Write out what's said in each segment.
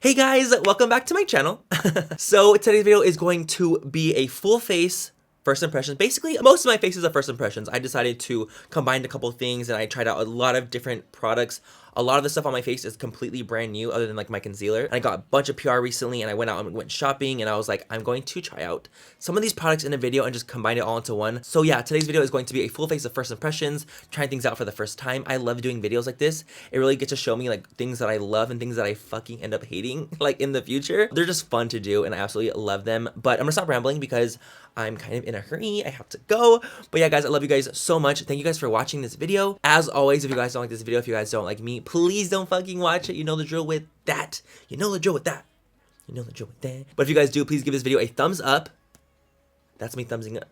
Hey guys, welcome back to my channel. So today's video is going to be a full face first impressions. Basically, most of my faces are first impressions. I decided to combine a couple things and I tried out a lot of different products. A lot of the stuff on my face is completely brand new other than like my concealer. And I got a bunch of PR recently and I went out and went shopping and I was like, I'm going to try out some of these products in a video and just combine it all into one. So yeah, today's video is going to be a full face of first impressions, trying things out for the first time. I love doing videos like this. It really gets to show me like things that I love and things that I fucking end up hating like in the future. They're just fun to do and I absolutely love them. But I'm gonna stop rambling because I'm kind of in a hurry. I have to go. But yeah, guys, I love you guys so much. Thank you guys for watching this video. As always, if you guys don't like this video, if you guys don't like me, please don't fucking watch it. You know the drill with that. You know the drill with that. You know the drill with that. But if you guys do, please give this video a thumbs up. That's me thumbsing up.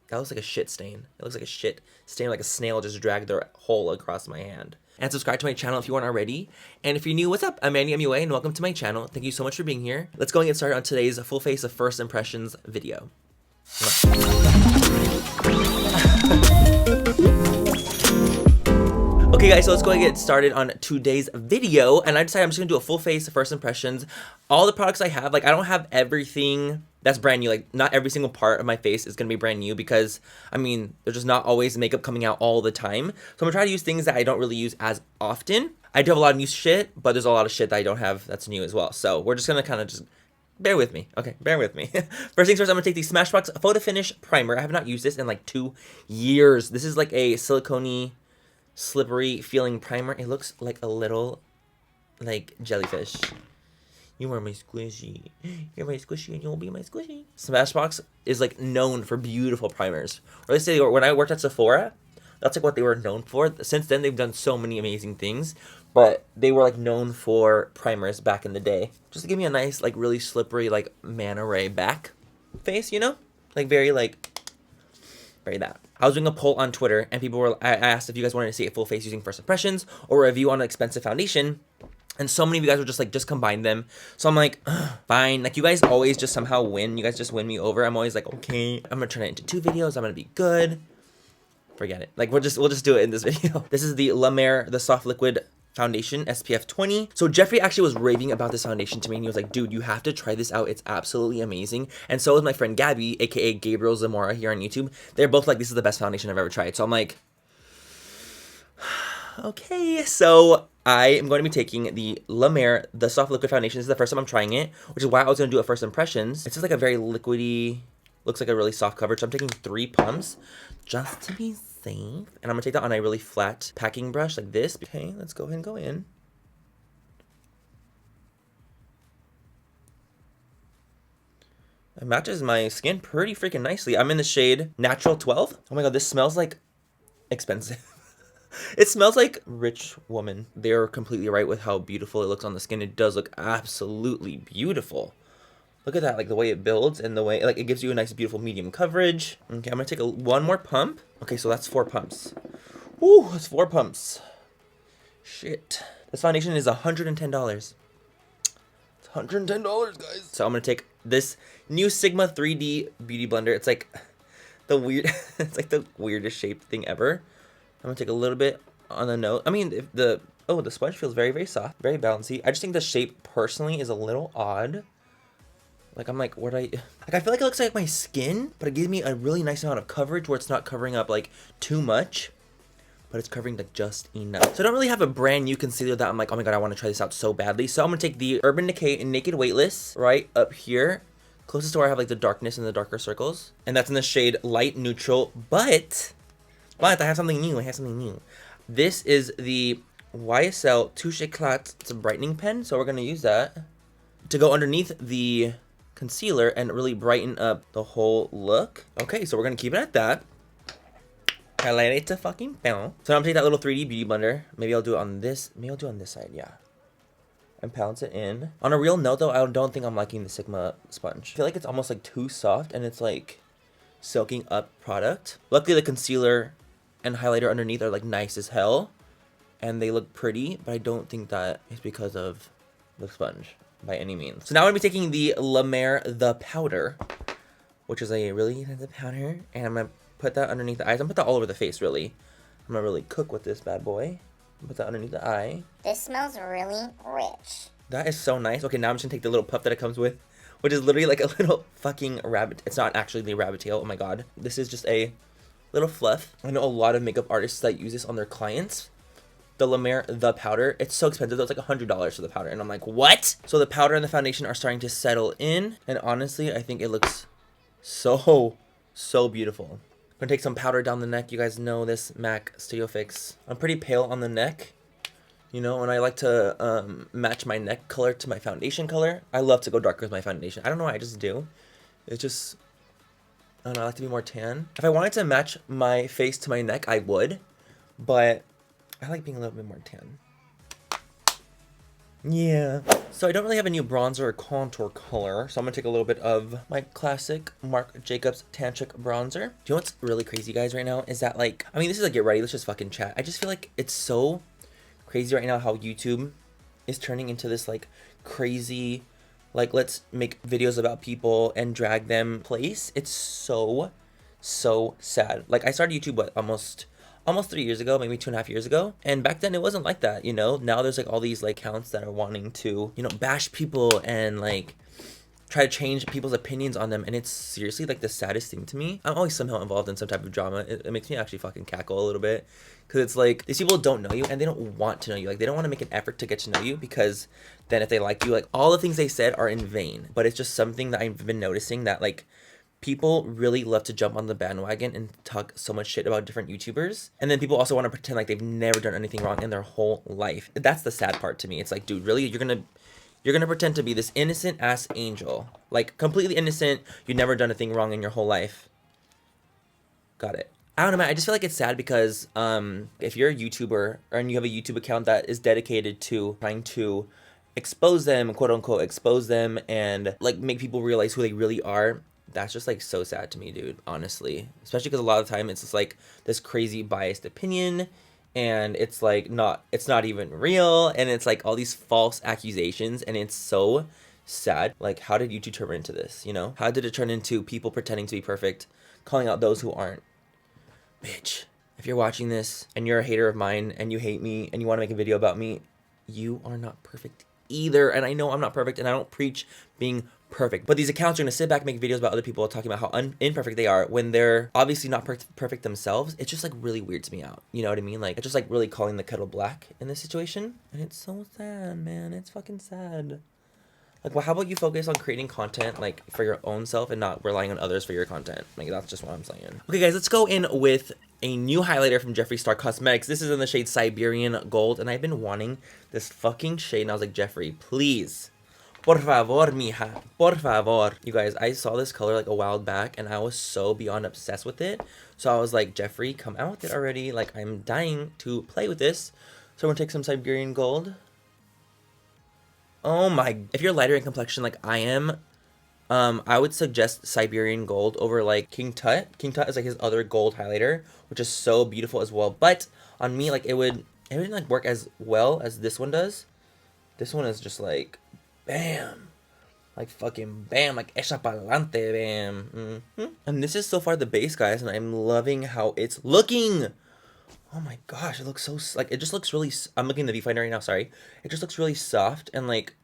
That looks like a shit stain. It looks like a shit stain, like a snail just dragged their hole across my hand. And subscribe to my channel if you aren't already. And if you're new, what's up? I'm Manny MUA and welcome to my channel. Thank you so much for being here. Let's go and get started on today's full face of first impressions video. Okay guys, so let's go and get started on today's video. And I decided I'm just gonna do a full face of first impressions. All the products I have, like I don't have everything that's brand new. Like not every single part of my face is gonna be brand new because I mean, there's just not always makeup coming out all the time. So I'm gonna try to use things that I don't really use as often. I do have a lot of new shit, but there's a lot of shit that I don't have that's new as well. So we're just gonna kind of just bear with me. Okay, bear with me. First things first, I'm gonna take the Smashbox Photo Finish Primer. I have not used this in like 2 years. This is like a silicone-y, slippery feeling primer. It looks like a little like jellyfish. You are my squishy. You're my squishy and you'll be my squishy. Smashbox is like known for beautiful primers. Or let's say when I worked at Sephora, that's like what they were known for. Since then, they've done so many amazing things. But they were like known for primers back in the day. Just to give me a nice, like really slippery, like Man Ray back face, you know? Like very that. I was doing a poll on Twitter and I asked if you guys wanted to see a full face using first impressions or a review on an expensive foundation. And so many of you guys were just like, just combine them. So I'm like, fine. Like you guys always just somehow win. You guys just win me over. I'm always like, okay, I'm gonna turn it into 2 videos. I'm gonna be good. Forget it. Like we'll just do it in this video. This is the La Mer, the Soft Liquid Foundation SPF 20. So Jeffrey actually was raving about this foundation to me and he was like, dude, you have to try this out. It's absolutely amazing. And so is my friend Gabby, aka Gabriel Zamora here on YouTube. They're both like, this is the best foundation I've ever tried. So I'm like, okay. So I am going to be taking the La Mer, the Soft Liquid Foundation. This is the first time I'm trying it, which is why I was going to do a first impressions. It's just like a very liquidy, looks like a really soft coverage. So I'm taking 3 pumps just to be safe. And I'm gonna take that on a really flat packing brush like this. Okay, let's go ahead and go in. It matches my skin pretty freaking nicely. I'm in the shade Natural 12. Oh my god, this smells like expensive. It smells like rich woman. They're completely right with how beautiful it looks on the skin. It does look absolutely beautiful. Look at that, like the way it builds and the way, like it gives you a nice, beautiful medium coverage. Okay, I'm gonna take one more pump. Okay, so that's 4 pumps. Woo, that's 4 pumps. Shit. This foundation is $110. It's $110, guys. So I'm gonna take this new Sigma 3D Beauty Blender. It's like the it's like the weirdest shaped thing ever. I'm gonna take a little bit on the nose. I mean, the sponge feels very, very soft, very bouncy. I just think the shape personally is a little odd. Like, I'm like, I feel like it looks like my skin, but it gives me a really nice amount of coverage where it's not covering up, like, too much, but it's covering, like, just enough. So I don't really have a brand new concealer that I'm like, oh my god, I want to try this out so badly. So I'm going to take the Urban Decay Naked Weightless right up here, closest to where I have, like, the darkness and the darker circles. And that's in the shade Light Neutral, but I have something new. This is the YSL Touche Éclat. It's a brightening pen, so we're going to use that to go underneath the concealer and really brighten up the whole look. Okay, so we're gonna keep it at that. Highlight it to fucking pound. So I'm gonna take that little 3D beauty blender. Maybe I'll do it on this. Maybe I'll do it on this side, yeah. And balance it in. On a real note though, I don't think I'm liking the Sigma sponge. I feel like it's almost like too soft and it's like soaking up product. Luckily the concealer and highlighter underneath are like nice as hell. And they look pretty, but I don't think that is because of the sponge by any means. So now I'm gonna be taking the La Mer the powder, which is a really intensive powder, and I'm gonna put that underneath the eyes. I'm gonna put that all over the face, really. I'm gonna really cook with this bad boy. Put that underneath the eye. This smells really rich. That is so nice. Okay, now I'm just gonna take the little puff that it comes with, which is literally like a little fucking rabbit. It's not actually the rabbit tail. Oh my god. This is just a little fluff. I know a lot of makeup artists that use this on their clients. The La Mer, the powder, it's so expensive. It's like $100 for the powder. And I'm like, what? So the powder and the foundation are starting to settle in. And honestly, I think it looks so beautiful. I'm gonna take some powder down the neck. You guys know this MAC Studio Fix. I'm pretty pale on the neck, you know, and I like to match my neck color to my foundation color. I love to go darker with my foundation. I don't know why, I just do. It's just, I don't know, I like to be more tan. If I wanted to match my face to my neck, I would, but I like being a little bit more tan. Yeah. So I don't really have a new bronzer or contour color, so I'm gonna take a little bit of my classic Marc Jacobs Tantric bronzer. Do you know what's really crazy, guys, right now? Is that, like, I mean, this is like, get ready, let's just fucking chat. I just feel like it's so crazy right now how YouTube is turning into this, like, crazy, like, let's make videos about people and drag them place. It's so sad. Like, I started YouTube, what, almost 3 years ago, maybe 2.5 years ago. And back then it wasn't like that, you know? Now there's like all these like accounts that are wanting to, you know, bash people and like try to change people's opinions on them. And it's seriously like the saddest thing to me. I'm always somehow involved in some type of drama. It makes me actually fucking cackle a little bit. Cause it's like, these people don't know you and they don't want to know you. Like, they don't want to make an effort to get to know you, because then if they like you, like, all the things they said are in vain. But it's just something that I've been noticing, that like, people really love to jump on the bandwagon and talk so much shit about different YouTubers. And then people also want to pretend like they've never done anything wrong in their whole life. That's the sad part to me. It's like, dude, really? You're gonna pretend to be this innocent ass angel, like completely innocent. You've never done a thing wrong in your whole life. Got it. I don't know, man. I just feel like it's sad because if you're a YouTuber and you have a YouTube account that is dedicated to trying to expose them, quote unquote, expose them, and like make people realize who they really are, that's just like so sad to me, dude, honestly. Especially because a lot of the time it's just like this crazy biased opinion, and it's like it's not even real, and it's like all these false accusations, and it's so sad. Like, how did YouTube turn into this, you know? How did it turn into people pretending to be perfect, calling out those who aren't? Bitch, if you're watching this and you're a hater of mine and you hate me and you want to make a video about me, you are not perfect either. And I know I'm not perfect, and I don't preach being perfect, but these accounts are going to sit back and make videos about other people talking about how imperfect they are when they're obviously not perfect themselves. It's just like really weirds me out, you know what I mean? Like, it's just like really calling the kettle black in this situation, and it's so sad, man. It's fucking sad. Like, well, how about you focus on creating content like for your own self and not relying on others for your content? Like, that's just what I'm saying. Okay, guys, let's go in with a new highlighter from Jeffree Star Cosmetics. This is in the shade Siberian Gold, and I've been wanting this fucking shade, and I was like, Jeffree, please, por favor, mija, por favor. You guys, I saw this color like a while back, and I was so beyond obsessed with it. So I was like, Jeffree, come out with it already. Like, I'm dying to play with this. So I'm gonna take some Siberian Gold. Oh my, if you're lighter in complexion like I am, I would suggest Siberian Gold over like King Tut. King Tut is like his other gold highlighter, which is so beautiful as well. But on me, like it wouldn't like work as well as this one does. This one is just like, bam, like fucking bam, like echa pa'lante, bam. And this is so far the base, guys, and I'm loving how it's looking. Oh my gosh, it looks so, like, it just looks really, I'm looking at the viewfinder right now, sorry. It just looks really soft and, like,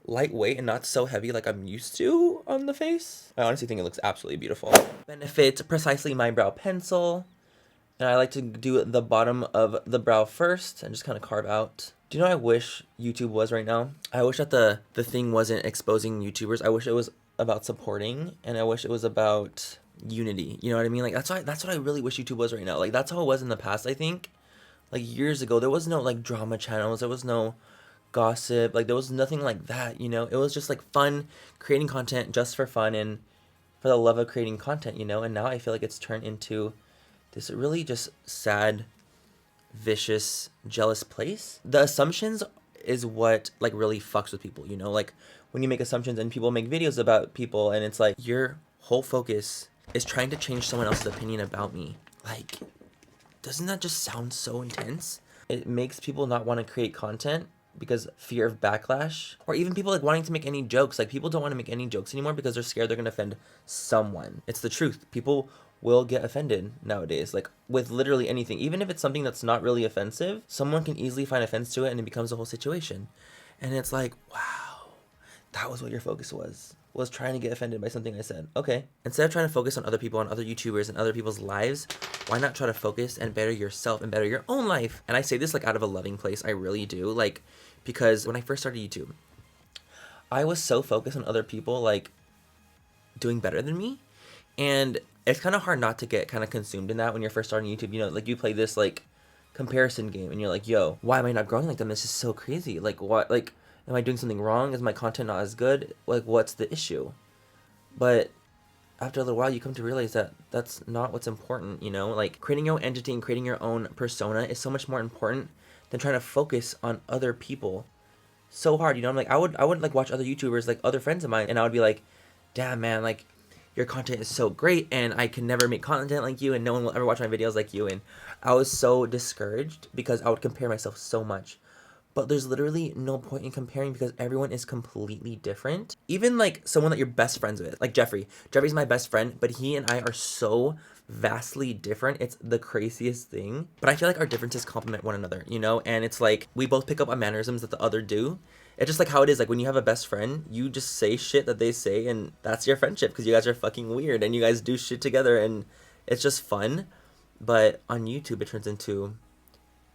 lightweight and not so heavy like I'm used to on the face. I honestly think it looks absolutely beautiful. Benefit Precisely My Brow Pencil. And I like to do the bottom of the brow first and just kind of carve out. Do you know what I wish YouTube was right now? I wish that the thing wasn't exposing YouTubers. I wish it was about supporting, and I wish it was about unity. You know what I mean? Like, that's what I really wish YouTube was right now. Like, that's how it was in the past, I think. Like, years ago, there was no, like, drama channels. There was no gossip. Like, there was nothing like that, you know? It was just, like, fun, creating content just for fun and for the love of creating content, you know? And now I feel like it's turned into this really just sad, vicious, jealous place. The assumptions is what, like, really fucks with people, you know? Like, when you make assumptions and people make videos about people, and it's like, your whole focus is trying to change someone else's opinion about me. Like, doesn't that just sound so intense? It makes people not want to create content because fear of backlash, or even people like wanting to make any jokes. Like, people don't want to make any jokes anymore because they're scared they're going to offend someone. It's the truth. People will get offended nowadays, like with literally anything. Even if it's something that's not really offensive, someone can easily find offense to it and it becomes a whole situation. And it's like, wow, that was what your focus was trying to get offended by something I said. Okay. Instead of trying to focus on other people, on other YouTubers and other people's lives, why not try to focus and better yourself and better your own life? And I say this like out of a loving place. I really do. Like, because when I first started YouTube, I was so focused on other people like doing better than me. And it's kind of hard not to get kind of consumed in that when you're first starting YouTube. You know, like you play this like comparison game and you're like, yo, why am I not growing like them? This is so crazy. Like, what, like, am I doing something wrong? Is my content not as good? Like, what's the issue? But after a little while, you come to realize that that's not what's important, you know? Like, creating your own entity and creating your own persona is so much more important than trying to focus on other people. So hard, you know? I'm like, I would like watch other YouTubers, like other friends of mine, and I would be like, damn, man, like, your content is so great, and I can never make content like you, and no one will ever watch my videos like you. And I was so discouraged because I would compare myself so much. But there's literally no point in comparing because everyone is completely different. Even like someone that you're best friends with, like Jeffrey. Jeffrey's my best friend, but he and I are so vastly different. It's the craziest thing. But I feel like our differences complement one another, you know? And it's like we both pick up on mannerisms that the other do. It's just like how it is. Like when you have a best friend, you just say shit that they say, and that's your friendship because you guys are fucking weird and you guys do shit together and it's just fun. But on YouTube, it turns into,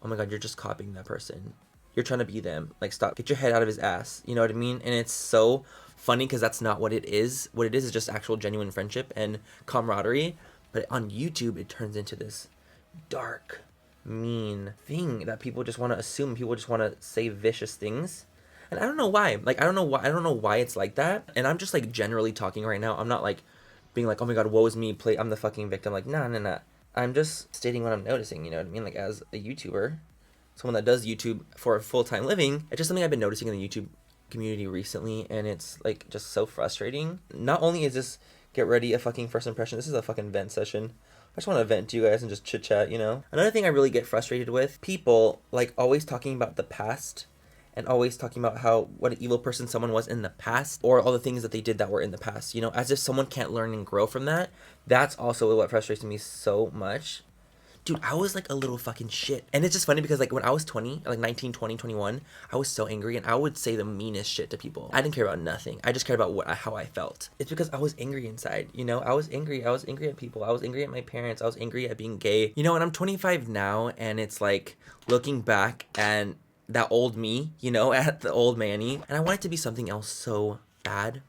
oh my God, you're just copying that person. You're trying to be them. Like, stop. Get your head out of his ass. You know what I mean? And it's so funny because that's not what it is. What it is just actual genuine friendship and camaraderie. But on YouTube, it turns into this dark, mean thing that people just want to assume. People just want to say vicious things. And I don't know why. Like, I don't know why it's like that. And I'm just, like, generally talking right now. I'm not, like, being like, oh my God, woe is me. I'm the fucking victim. Like, nah. I'm just stating what I'm noticing. You know what I mean? Like, as a YouTuber, someone that does YouTube for a full-time living, it's just something I've been noticing in the YouTube community recently, and it's like just so frustrating. Not only is this get ready a fucking first impression, this is a fucking vent session. I just want to vent to you guys and just chit chat, you know? Another thing I really get frustrated with, people like always talking about the past and always talking about what an evil person someone was in the past, or all the things that they did that were in the past, you know, as if someone can't learn and grow from that. That's also what frustrates me so much. Dude, I was like a little fucking shit. And it's just funny because like when I was 20, like 19, 20, 21, I was so angry and I would say the meanest shit to people. I didn't care about nothing. I just cared about how I felt. It's because I was angry inside, you know? I was angry. I was angry at people. I was angry at my parents. I was angry at being gay. You know, and I'm 25 now, and it's like looking back and that old me, you know, at the old Manny. And I want it to be something else so bad.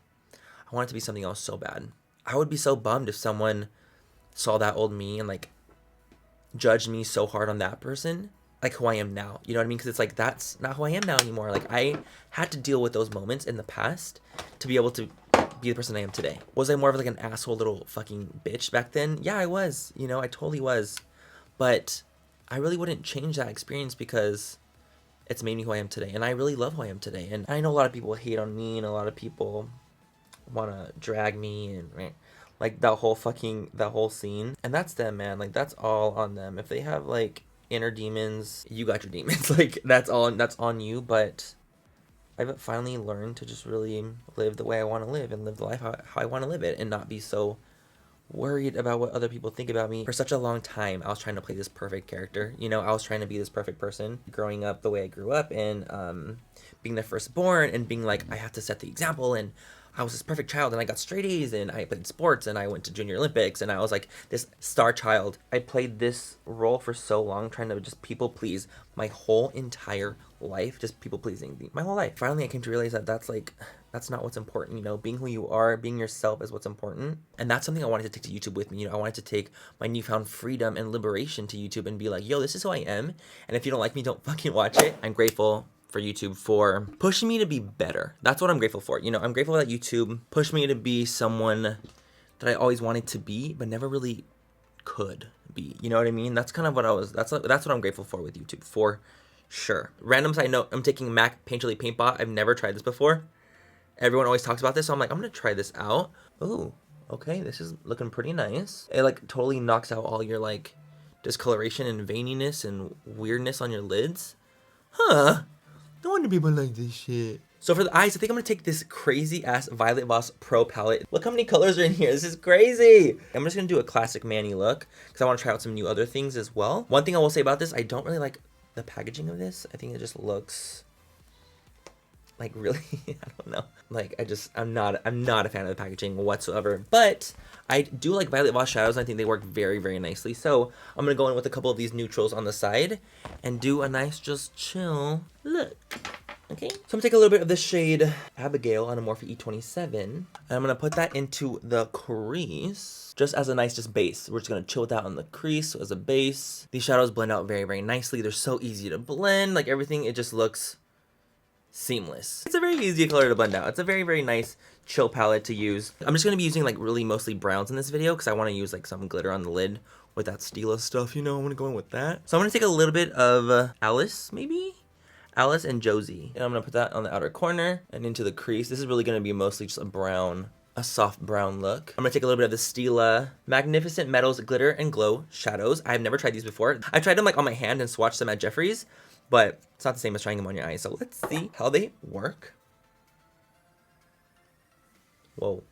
I want it to be something else so bad. I would be so bummed if someone saw that old me and like judged me so hard on that person, like who I am now. You know what I mean? Because it's like, that's not who I am now anymore. Like, I had to deal with those moments in the past to be able to be the person I am today. Was I more of like an asshole little fucking bitch back then? Yeah, I was. You know, I totally was. But I really wouldn't change that experience because it's made me who I am today. And I really love who I am today. And I know a lot of people hate on me and a lot of people want to drag me and like that whole scene. And that's them, man. Like, that's all on them. If they have like inner demons, you got your demons. Like, that's on you. But I've finally learned to just really live the way I want to live and live the life how I want to live it and not be so worried about what other people think about me. For such a long time, I was trying to play this perfect character. You know, I was trying to be this perfect person growing up the way I grew up, and being the firstborn and being like, I have to set the example, and I was this perfect child, and I got straight A's, and I played sports, and I went to Junior Olympics, and I was like this star child. I played this role for so long, trying to just people please my whole entire life, just people pleasing my whole life. Finally, I came to realize that that's not what's important, you know. Being who you are, being yourself is what's important. And that's something I wanted to take to YouTube with me. You know, I wanted to take my newfound freedom and liberation to YouTube and be like, yo, this is who I am. And if you don't like me, don't fucking watch it. I'm grateful for YouTube for pushing me to be better. That's what I'm grateful for. You know, I'm grateful that YouTube pushed me to be someone that I always wanted to be, but never really could be. You know what I mean? That's kind of what that's what I'm grateful for with YouTube, for sure. Random side note, I'm taking Mac Painterly Paintbot. I've never tried this before. Everyone always talks about this, so I'm like, I'm gonna try this out. Ooh, okay, this is looking pretty nice. It like totally knocks out all your like discoloration and veininess and weirdness on your lids. Huh. No wonder people like this shit. So for the eyes, I think I'm gonna take this crazy ass Violet Voss Pro palette. Look how many colors are in here. This is crazy. I'm just gonna do a classic Manny look because I want to try out some new other things as well. One thing I will say about this, I don't really like the packaging of this. I think it just looks like really, I don't know. Like I'm not a fan of the packaging whatsoever. But I do like Violet Voss shadows, and I think they work very, very nicely. So I'm gonna go in with a couple of these neutrals on the side and do a nice just chill look. Okay, so I'm gonna take a little bit of the shade Abigail on a Morphe E27, and I'm gonna put that into the crease just as a nice just base. We're just gonna chill with that on the crease as a base. These shadows blend out very, very nicely. They're so easy to blend, like everything, it just looks seamless. It's a very easy color to blend out. It's a very, very nice chill palette to use. I'm just gonna be using like really mostly browns in this video because I want to use like some glitter on the lid with that Stila stuff, you know. I'm gonna go in with that. So I'm gonna take a little bit of Alice, maybe? Alice and Josie. And I'm gonna put that on the outer corner and into the crease. This is really gonna be mostly just a soft brown look. I'm gonna take a little bit of the Stila Magnificent Metals Glitter and Glow Shadows. I've never tried these before. I tried them like on my hand and swatched them at Jeffrey's, but it's not the same as trying them on your eyes. So let's see how they work. Whoa.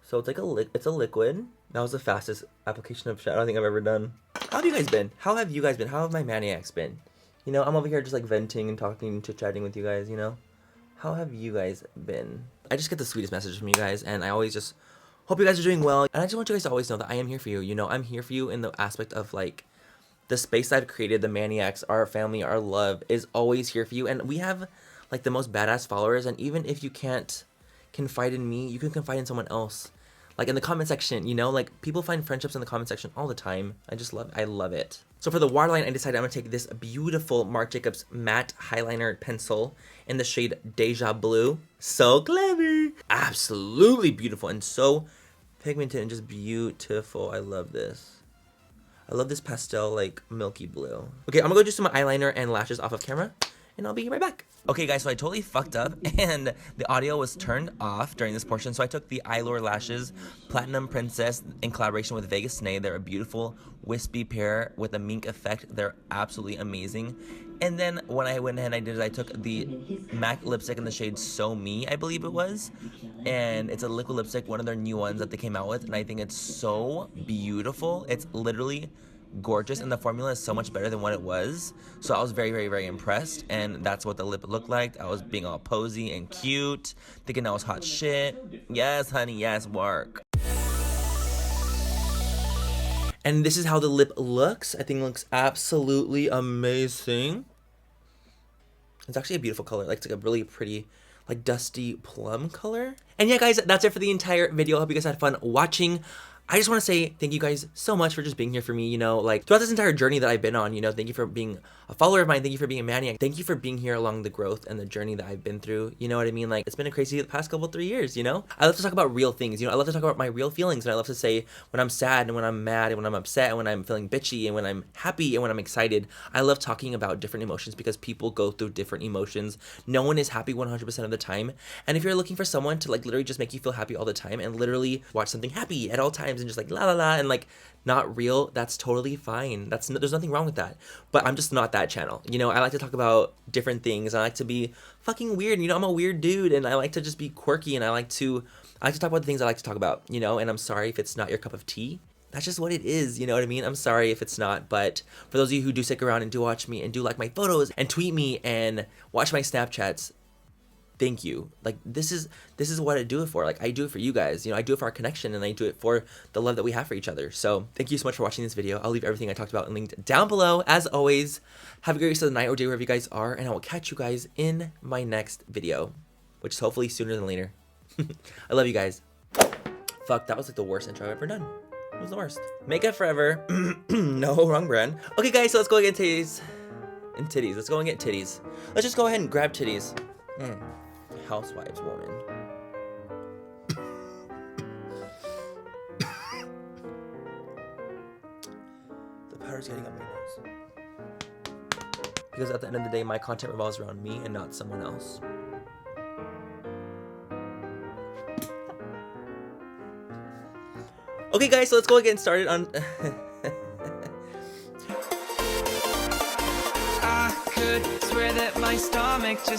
So it's like it's a liquid. That was the fastest application of shadow I think I've ever done. How have you guys been? How have you guys been? How have my maniacs been? You know, I'm over here just like venting and talking and chit-chatting with you guys, you know? How have you guys been? I just get the sweetest messages from you guys, and I always just hope you guys are doing well. And I just want you guys to always know that I am here for you. You know, I'm here for you in the aspect of like the space I've created, the maniacs, our family, our love is always here for you. And we have like the most badass followers, and even if you can't confide in me, you can confide in someone else. Like in the comment section, you know, like people find friendships in the comment section all the time. I love it. So for the waterline, I decided I'm gonna take this beautiful Marc Jacobs matte highliner pencil in the shade Deja Blue. So clever. Absolutely beautiful and so pigmented and just beautiful. I love this. I love this pastel like milky blue. Okay, I'm gonna go do some eyeliner and lashes off of camera, and I'll be right back. Okay guys, so I totally fucked up and the audio was turned off during this portion. So I took the Eyelure Lashes Platinum Princess in collaboration with Vegas Snay. They're a beautiful wispy pair with a mink effect. They're absolutely amazing. And then when I went ahead and I did it, I took the MAC lipstick in the shade So Me, I believe it was. And it's a liquid lipstick, one of their new ones that they came out with. And I think it's so beautiful. It's literally gorgeous, and the formula is so much better than what it was. So I was very, very, very impressed, and that's what the lip looked like. I was being all posy and cute, thinking I was hot shit. Yes, honey, yes, work. And this is how the lip looks. I think it looks absolutely amazing. It's actually a beautiful color. Like, it's like a really pretty, like, dusty plum color. And yeah, guys, that's it for the entire video. I hope you guys had fun watching. I just want to say thank you guys so much for just being here for me, you know, like throughout this entire journey that I've been on, you know. Thank you for being a follower of mine. Thank you for being a maniac. Thank you for being here along the growth and the journey that I've been through. You know what I mean? Like, it's been a crazy the past 3 years, you know. I love to talk about real things, you know. I love to talk about my real feelings, and I love to say when I'm sad and when I'm mad and when I'm upset and when I'm feeling bitchy and when I'm happy and when I'm excited. I love talking about different emotions because people go through different emotions. No one is happy 100% of the time. And if you're looking for someone to like literally just make you feel happy all the time and literally watch something happy at all times and just like la la la and like not real, that's totally fine. There's nothing wrong with that. But I'm just not that channel. You know, I like to talk about different things. I like to be fucking weird. You know, I'm a weird dude, and I like to just be quirky, and I like to talk about the things I like to talk about, you know. And I'm sorry if it's not your cup of tea. That's just what it is, you know what I mean? I'm sorry if it's not, but for those of you who do stick around and do watch me and do like my photos and tweet me and watch my Snapchats, thank you. Like, this is what I do it for. Like, I do it for you guys, you know. I do it for our connection, and I do it for the love that we have for each other. So thank you so much for watching this video. I'll leave everything I talked about linked down below. As always, have a great rest of the night or day wherever you guys are, and I will catch you guys in my next video, which is hopefully sooner than later. I love you guys. Fuck, that was like the worst intro I've ever done. It was the worst. Makeup forever. No, wrong brand. Okay guys, so let's go get titties. And titties. Let's go and get titties. Let's just go ahead and grab titties. Housewives woman. The powder's getting on my nose. Because at the end of the day, my content revolves around me and not someone else. Okay guys, so let's go and get started on... I could swear that my my stomach just